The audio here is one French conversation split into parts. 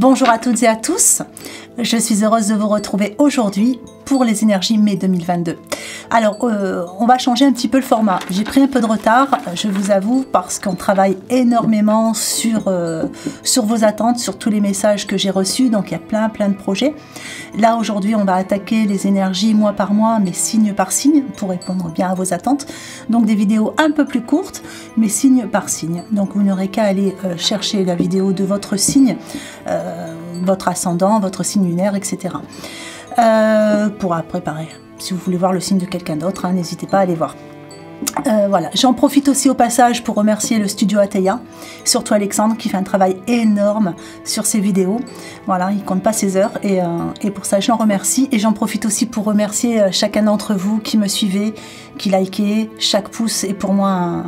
Bonjour à toutes et à tous, je suis heureuse de vous retrouver aujourd'hui pour les énergies mai 2022. Alors, on va changer un petit peu le format. J'ai pris un peu de retard, je vous avoue, parce qu'on travaille énormément sur vos attentes, sur tous les messages que j'ai reçus, donc il y a plein de projets. Là, aujourd'hui, on va attaquer les énergies mois par mois, mais signe par signe, pour répondre bien à vos attentes. Donc des vidéos un peu plus courtes, mais signe par signe. Donc vous n'aurez qu'à aller chercher la vidéo de votre signe, votre ascendant, votre signe lunaire, etc. Pour préparer. Si vous voulez voir le signe de quelqu'un d'autre, hein, n'hésitez pas à aller voir. Voilà, j'en profite aussi au passage pour remercier le studio Ateia, surtout Alexandre qui fait un travail énorme sur ses vidéos. Voilà, il compte pas ses heures et pour ça je l'en remercie. Et j'en profite aussi pour remercier chacun d'entre vous qui me suivez, qui likez. Chaque pouce est pour moi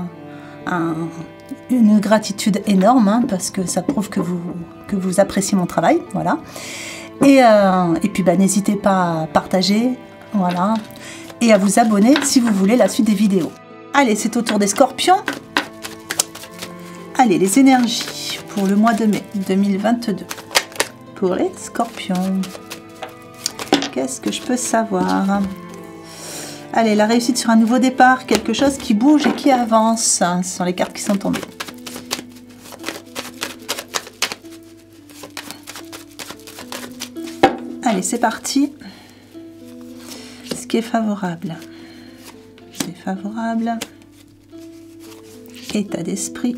une gratitude énorme, hein, parce que ça prouve que vous appréciez mon travail. Voilà. Et puis n'hésitez pas à partager, voilà, et à vous abonner si vous voulez la suite des vidéos. Allez, c'est au tour des scorpions. Allez, les énergies pour le mois de mai 2022. Pour les scorpions. Qu'est-ce que je peux savoir? Allez, la réussite sur un nouveau départ, quelque chose qui bouge et qui avance. Ce sont les cartes qui sont tombées. Allez, c'est parti. Ce qui est favorable. C'est favorable. État d'esprit.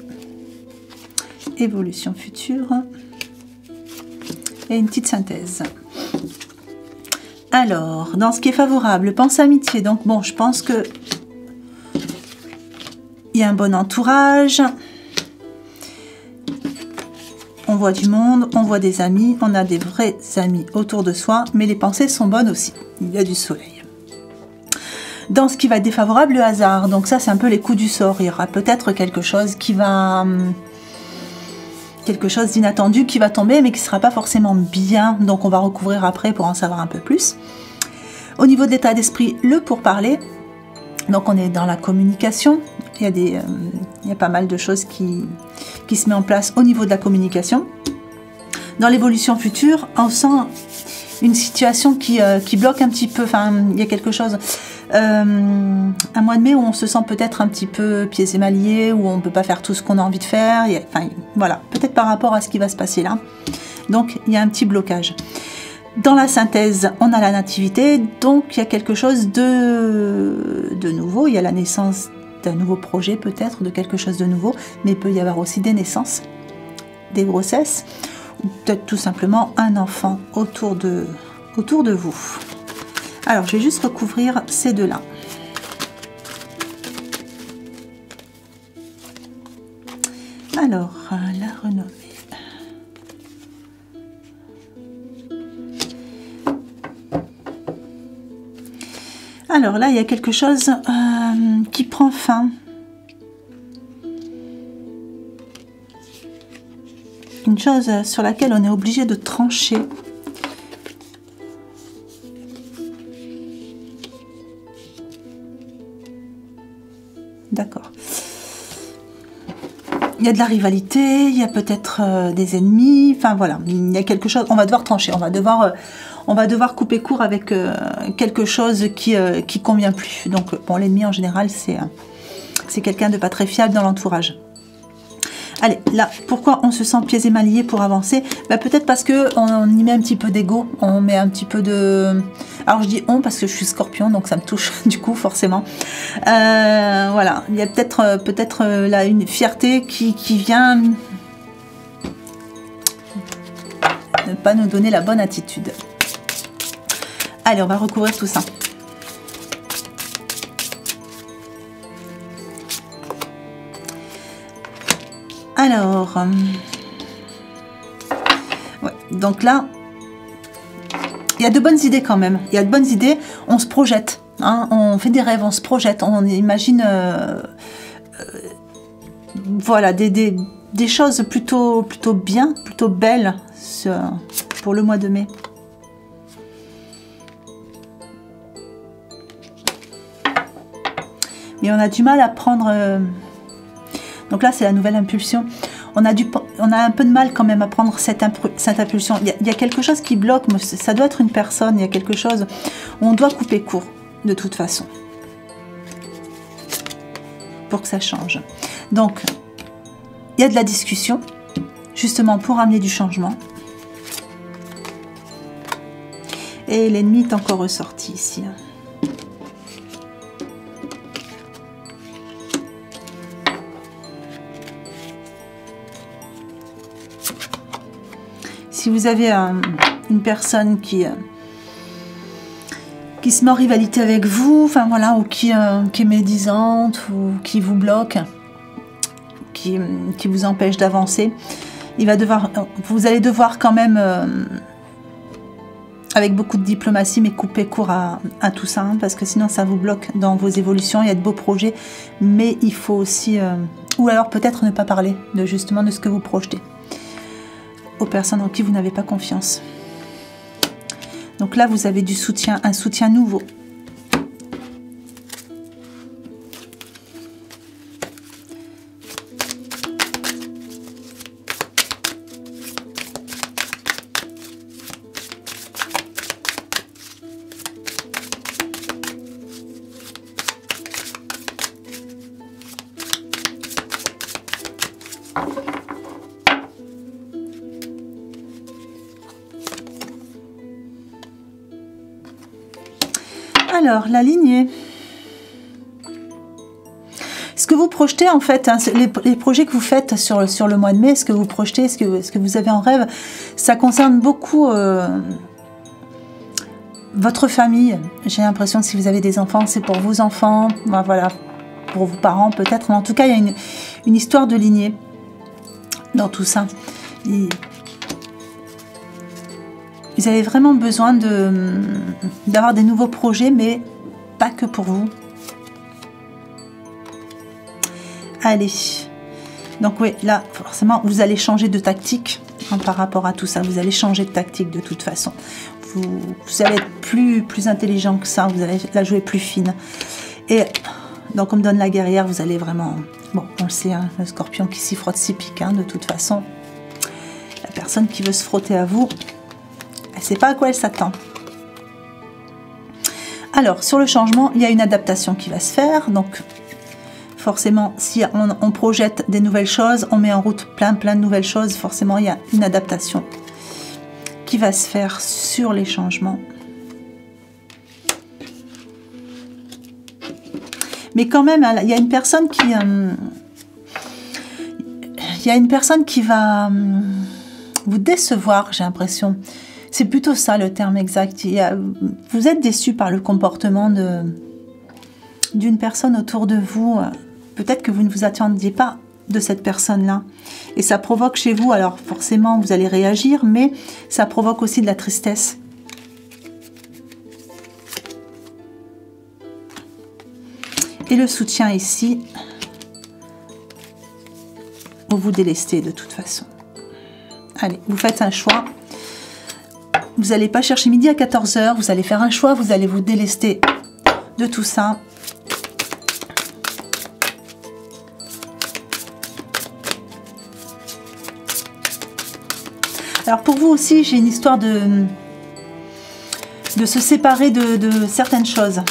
Évolution future. Et une petite synthèse. Alors, dans ce qui est favorable, pense amitié. Donc bon, je pense que il y a un bon entourage. On voit du monde, on voit des amis, on a des vrais amis autour de soi, mais les pensées sont bonnes aussi. Il y a du soleil. Dans ce qui va être défavorable, le hasard. Donc ça, c'est un peu les coups du sort. Il y aura peut-être quelque chose qui va... quelque chose d'inattendu qui va tomber, mais qui ne sera pas forcément bien. Donc on va recouvrir après pour en savoir un peu plus. Au niveau de l'état d'esprit, le pourparler. Donc on est dans la communication. Il y a pas mal de choses qui se met en place au niveau de la communication. Dans l'évolution future, on sent une situation qui bloque un petit peu. Enfin, il y a quelque chose, un mois de mai où on se sent peut-être un petit peu pieds et mains liés, où on ne peut pas faire tout ce qu'on a envie de faire. Enfin, voilà, peut-être par rapport à ce qui va se passer là. Donc, il y a un petit blocage. Dans la synthèse, on a la nativité, donc il y a quelque chose de nouveau. Il y a la naissance d'un nouveau projet peut-être, de quelque chose de nouveau, mais il peut y avoir aussi des naissances, des grossesses, ou peut-être tout simplement un enfant autour de vous. Alors, je vais juste recouvrir ces deux-là. Alors, la renommée. Alors là, il y a quelque chose qui prend fin. Une chose sur laquelle on est obligé de trancher. D'accord. Il y a de la rivalité, il y a peut-être des ennemis. Enfin voilà, il y a quelque chose. On va devoir trancher. On va devoir couper court avec quelque chose qui convient plus. Donc bon, l'ennemi en général, c'est quelqu'un de pas très fiable dans l'entourage. Allez, là, pourquoi on se sent pieds et mains liés pour avancer? Peut-être parce qu'on y met un petit peu d'ego, on met un petit peu de... Alors je dis on parce que je suis scorpion, donc ça me touche du coup forcément. Voilà, il y a peut-être là une fierté qui vient ne pas nous donner la bonne attitude. Allez, on va recouvrir tout ça. Alors, ouais, donc là, il y a de bonnes idées quand même. Il y a de bonnes idées, on se projette, hein, on fait des rêves, on se projette, on imagine voilà, des choses plutôt bien, plutôt belles pour le mois de mai. Mais on a du mal à prendre... Donc là, c'est la nouvelle impulsion. on a un peu de mal quand même à prendre cette impulsion. Il y a quelque chose qui bloque, ça doit être une personne, il y a quelque chose où on doit couper court, de toute façon, pour que ça change. Donc, il y a de la discussion, justement pour amener du changement. Et l'ennemi est encore ressorti ici. Si vous avez une personne qui se met en rivalité avec vous, enfin voilà, ou qui est médisante, ou qui vous bloque, qui vous empêche d'avancer, vous allez devoir quand même, avec beaucoup de diplomatie, mais couper court à tout ça, hein, parce que sinon ça vous bloque dans vos évolutions. Il y a de beaux projets, mais il faut aussi, ou alors peut-être ne pas parler justement de ce que vous projetez aux personnes en qui vous n'avez pas confiance. Donc là, vous avez du soutien, un soutien nouveau. Alors, la lignée. Ce que vous projetez, en fait, hein, les projets que vous faites sur le mois de mai, ce que vous projetez, ce que vous avez en rêve, ça concerne beaucoup votre famille. J'ai l'impression que si vous avez des enfants, c'est pour vos enfants, ben voilà, pour vos parents peut-être. Mais en tout cas, il y a une histoire de lignée dans tout ça. Vous avez vraiment besoin d'avoir des nouveaux projets, mais pas que pour vous. Allez. Donc oui, là, forcément, vous allez changer de tactique hein, par rapport à tout ça. Vous allez changer de tactique de toute façon. Vous allez être plus intelligent que ça. Vous allez la jouer plus fine. Et donc, on me donne la guerrière, vous allez vraiment... Bon, on le sait, hein, le scorpion qui s'y frotte s'y pique. Hein, de toute façon, la personne qui veut se frotter à vous... Elle ne sait pas à quoi elle s'attend. Alors, sur le changement, il y a une adaptation qui va se faire. Donc, forcément, si on projette des nouvelles choses, on met en route plein de nouvelles choses, forcément, il y a une adaptation qui va se faire sur les changements. Mais quand même, il y a une personne qui va vous décevoir, j'ai l'impression. C'est plutôt ça le terme exact. Vous êtes déçu par le comportement d'une personne autour de vous. Peut-être que vous ne vous attendiez pas de cette personne-là. Et ça provoque chez vous, alors forcément vous allez réagir, mais ça provoque aussi de la tristesse. Et le soutien ici, vous vous délestez de toute façon. Allez, vous faites un choix. Vous n'allez pas chercher midi à 14 h, vous allez faire un choix, vous allez vous délester de tout ça. Alors pour vous aussi, j'ai une histoire de se séparer de certaines choses.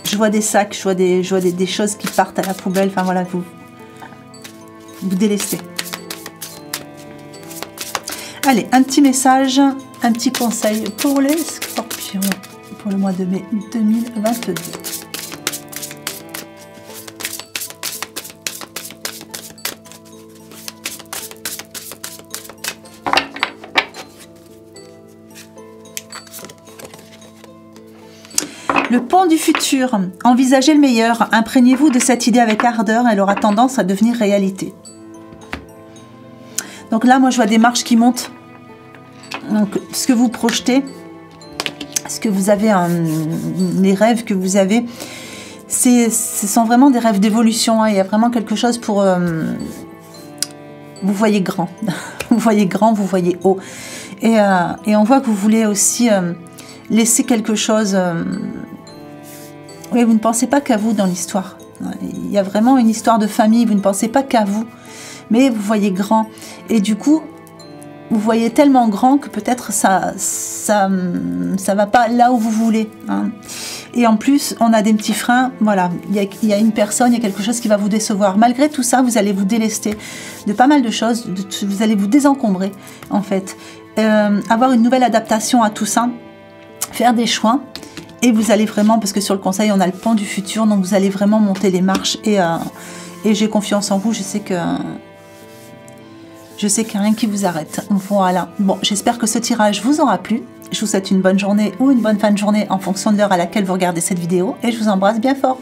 Je vois des sacs, je vois des choses qui partent à la poubelle, enfin voilà, vous délestez. Allez, un petit message, un petit conseil pour les scorpions pour le mois de mai 2022. Le pont du futur. Envisagez le meilleur. Imprégnez-vous de cette idée avec ardeur. Elle aura tendance à devenir réalité. Donc là, moi, je vois des marches qui montent. Donc, ce que vous projetez, ce que vous avez, les rêves que vous avez, ce sont vraiment des rêves d'évolution. Hein. Il y a vraiment quelque chose pour... vous voyez grand. Vous voyez grand, vous voyez haut. Et on voit que vous voulez aussi laisser quelque chose... Oui, vous ne pensez pas qu'à vous dans l'histoire. Il y a vraiment une histoire de famille, vous ne pensez pas qu'à vous, mais vous voyez grand. Et du coup, vous voyez tellement grand que peut-être ça va pas là où vous voulez. Hein. Et en plus, on a des petits freins. Voilà, il y a une personne, il y a quelque chose qui va vous décevoir. Malgré tout ça, vous allez vous délester de pas mal de choses. Vous allez vous désencombrer, en fait. Avoir une nouvelle adaptation à tout ça. Faire des choix. Et vous allez vraiment, parce que sur le conseil, on a le pont du futur. Donc, vous allez vraiment monter les marches. Et j'ai confiance en vous. Je sais qu'il n'y a rien qui vous arrête. Voilà. Bon, j'espère que ce tirage vous aura plu. Je vous souhaite une bonne journée ou une bonne fin de journée en fonction de l'heure à laquelle vous regardez cette vidéo. Et je vous embrasse bien fort.